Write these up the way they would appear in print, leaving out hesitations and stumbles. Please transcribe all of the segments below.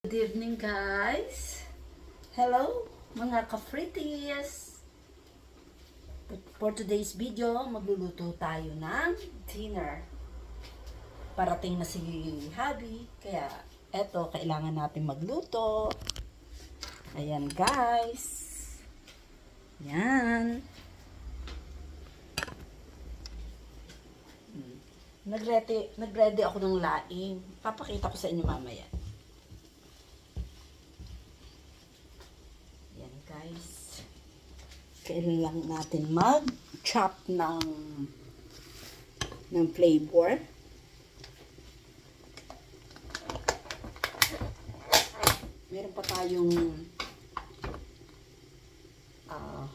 Good evening guys! Hello mga ka-frities! For today's video, magluluto tayo ng dinner. Parating na si Habi, kaya eto, kailangan natin magluto. Ayan guys! Yan! Nag-ready ako ng laing. Papakita ko sa inyo mamaya. Guys, kailangan natin mag-chop ng flavor. Meron pa tayong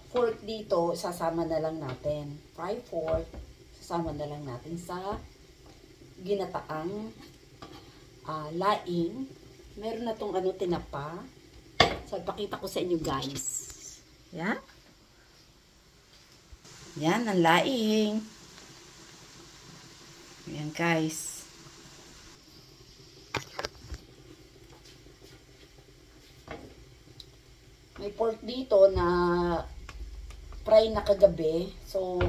fork dito, sasama na lang natin. Fry fork, sasama na lang natin sa ginataang laing. Meron na tong tinapa. So, ipakita ko sa inyo guys. Yan. Yan, ang laing. Yan guys. May pork dito na fry na kagabi. So,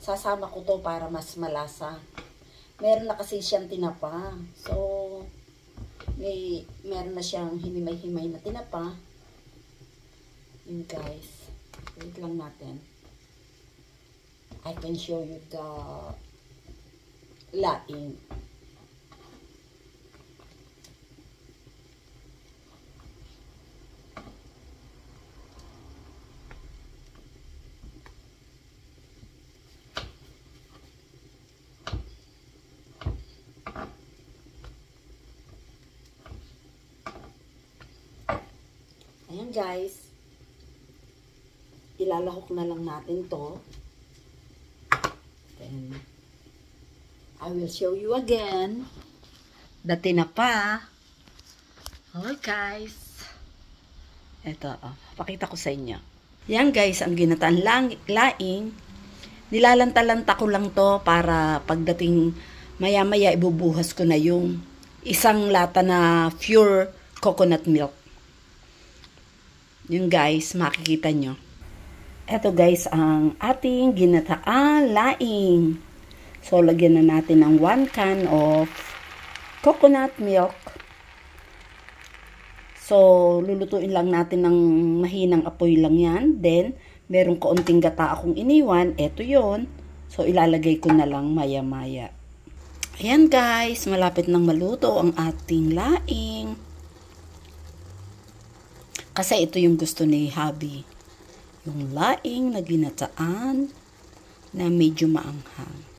sasama ko to para mas malasa. Meron na kasi siyang tinapa. So, meron na siyang himay-himay na tinapa. Yun guys. Wait lang natin. I can show you the laing. Ayan guys, ilalahok na lang natin to. Then, I will show you again the tinapa. Okay guys. Ito, pakita ko sa inyo. Yan guys, ang ginataan laing. Nilalanta-lanta ko lang to para pagdating maya-maya ibubuhas ko na yung isang lata na pure coconut milk. Yun guys, makikita nyo. Ito guys, ang ating ginataang laing. So, lagyan na natin ng 1 can of coconut milk. So, lulutuin lang natin ng mahinang apoy lang yan. Then, merong kaunting gata akong iniwan. Ito yon. So, ilalagay ko na lang maya-maya. Ayan guys, malapit nang maluto ang ating laing. Kasi ito yung gusto ni Habi. Yung laing na ginataan na medyo maanghang.